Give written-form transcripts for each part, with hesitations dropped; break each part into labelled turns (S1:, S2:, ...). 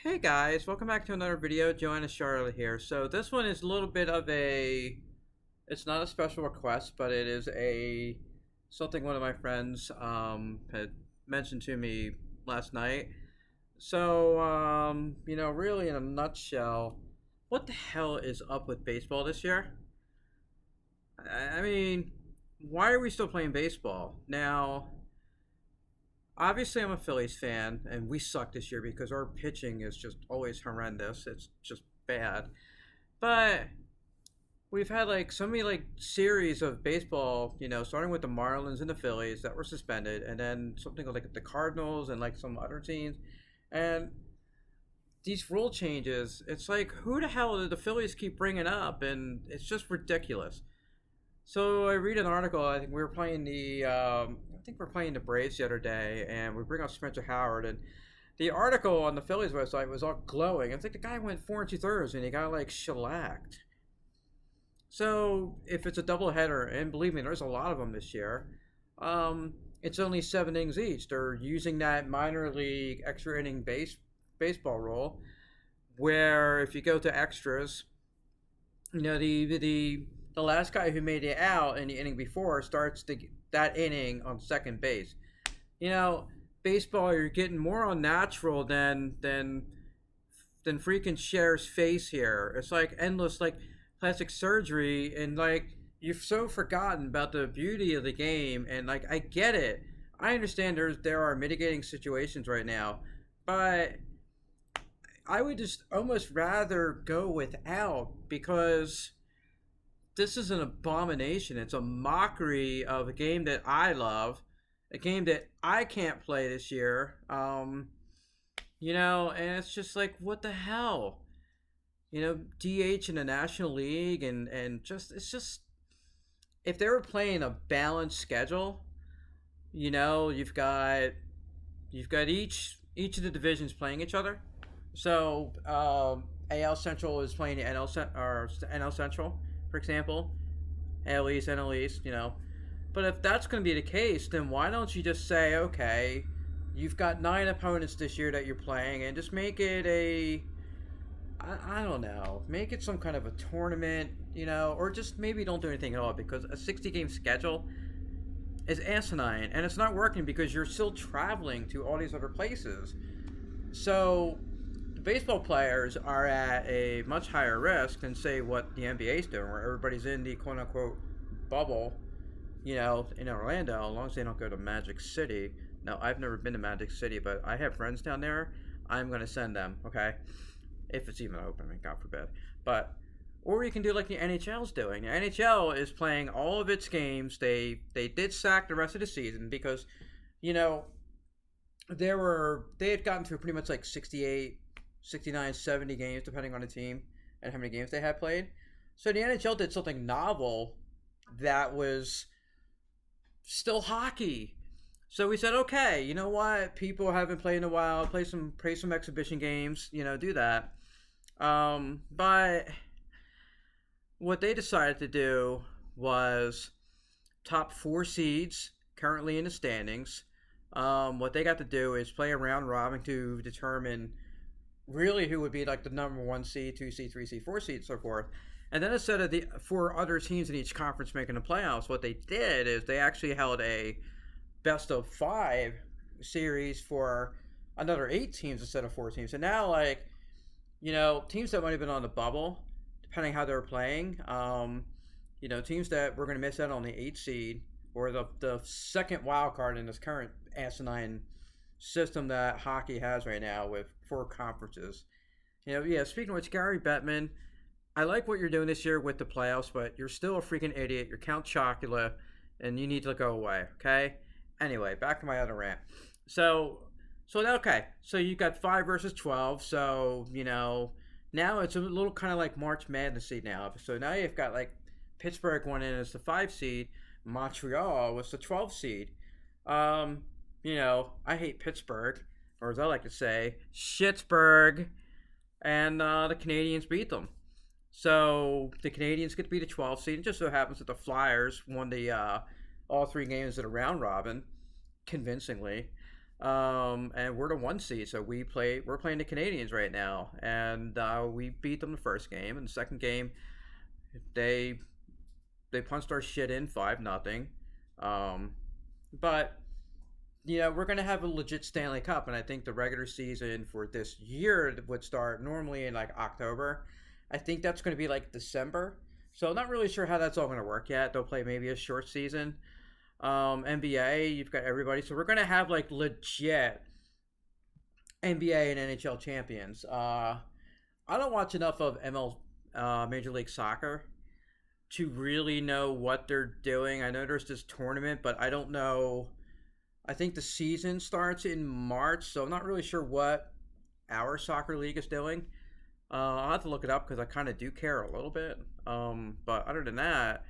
S1: Hey guys, welcome back to another video. Joanna Charlotte here. So this one is a little bit of it's not a special request, but it is something one of my friends had mentioned to me last night. So, really in a nutshell, what the hell is up with baseball this year? I mean, why are we still playing baseball? Now, obviously, I'm a Phillies fan, and we suck this year because our pitching is just always horrendous. It's just bad. But we've had like so many like series of baseball, starting with the Marlins and the Phillies that were suspended, and then something like the Cardinals and like some other teams. And these rule changes, it's like, who the hell did the Phillies keep bringing up? And it's just ridiculous. So I read an article. I think we were playing I think we're playing the Braves the other day, and we bring up Spencer Howard, and the article on the Phillies website was all glowing. It's like the guy went 4 2/3, and he got like shellacked. So if it's a doubleheader, and believe me, there's a lot of them this year. It's only 7 innings each. They're using that minor league extra inning baseball rule, where if you go to extras, the last guy who made it out in the inning before starts that inning on second base. You know, baseball, you're getting more unnatural than freaking Cher's face here. It's like endless like plastic surgery, and like you've so forgotten about the beauty of the game. And like I get it, I understand there are mitigating situations right now, but I would just almost rather go without, because this is an abomination. It's a mockery of a game that I love, a game that I can't play this year. And it's just like, what the hell? DH in the National League, and just it's just, if they were playing a balanced schedule, you've got each of the divisions playing each other. So AL Central is playing the NL Central, for example, AL East, NL East. But if that's going to be the case, then why don't you just say, okay, you've got 9 opponents this year that you're playing, and just make it I don't know, make it some kind of a tournament, or just maybe don't do anything at all, because a 60-game schedule is asinine, and it's not working because you're still traveling to all these other places. So baseball players are at a much higher risk than, say, what the NBA is doing, where everybody's in the quote-unquote bubble, in Orlando, as long as they don't go to Magic City. Now, I've never been to Magic City, but I have friends down there. I'm going to send them, okay? If it's even open, I mean, God forbid. Or you can do like the NHL's doing. The NHL is playing all of its games. They did sack the rest of the season because, they had gotten through pretty much like 68, 69, 70 games, depending on the team and how many games they had played. So the NHL did something novel that was still hockey. So we said, okay, you know what? People haven't played in a while. Play some exhibition games. Do that. But what they decided to do was top 4 seeds currently in the standings. What they got to do is play a round robin to determine really who would be like the number 1 seed, 2 seed, 3 seed, 4 seed, so forth. And then instead of the 4 other teams in each conference making the playoffs, what they did is they actually held a best of 5 series for another 8 teams instead of 4 teams. So now, like, teams that might have been on the bubble, depending how they're playing, teams that were going to miss out on the 8 seed or the second wild card in this current asinine system that hockey has right now with 4 conferences. Speaking of which, Gary Bettman, I like what you're doing this year with the playoffs, but you're still a freaking idiot. You're Count Chocula, and you need to go away, okay? Anyway, back to my other rant. So you got 5 versus 12. So, now it's a little kind of like March Madness now. So now you've got like Pittsburgh went in as the 5 seed. Montreal was the 12 seed. I hate Pittsburgh, or as I like to say, Shitsburgh. And the Canadians beat them. So the Canadians get to be the 12 seed. It just so happens that the Flyers won the all 3 games of the round robin convincingly. And we're the 1 seed, so we're playing the Canadians right now, and we beat them the first game, and the second game they they punched our shit in 5-0. Um, but we're gonna have a legit Stanley Cup, and I think the regular season for this year would start normally in like October. I think that's gonna be like December. So I'm not really sure how that's all gonna work yet. They'll play maybe a short season. NBA, you've got everybody, so we're gonna have like legit NBA and NHL champions. I don't watch enough of Major League Soccer to really know what they're doing. I know there's this tournament, but I don't know. I think the season starts in March, so I'm not really sure what our soccer league is doing. I'll have to look it up because I kind of do care a little bit. But other than that,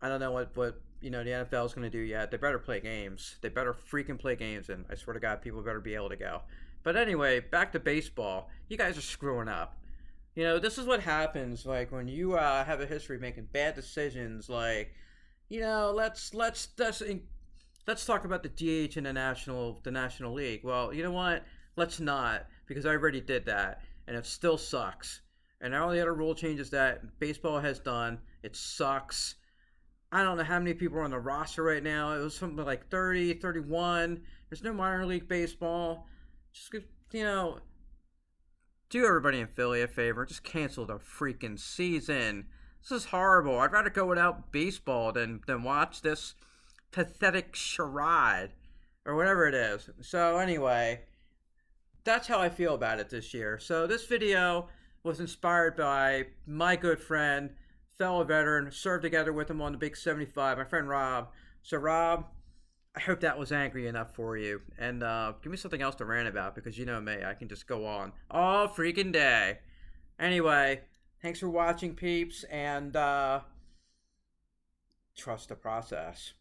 S1: I don't know what the NFL is going to do yet. They better play games. They better freaking play games, and I swear to God, people better be able to go. But anyway, back to baseball. You guys are screwing up. This is what happens. Like when you have a history of making bad decisions. Like, let's talk about the DH in the National League. Well, you know what? Let's not, because I already did that, and it still sucks. And all the other rule changes that baseball has done, it sucks. I don't know how many people are on the roster right now. It was something like 30, 31. There's no minor league baseball. Just, do everybody in Philly a favor. Just cancel the freaking season. This is horrible. I'd rather go without baseball than watch this pathetic charade or whatever it is. So anyway, that's how I feel about it this year. So this video was inspired by my good friend, fellow veteran, served together with him on the Big 75, my friend Rob. So Rob, I hope that was angry enough for you. And give me something else to rant about, because you know me, I can just go on all freaking day. Anyway, thanks for watching, peeps, and trust the process.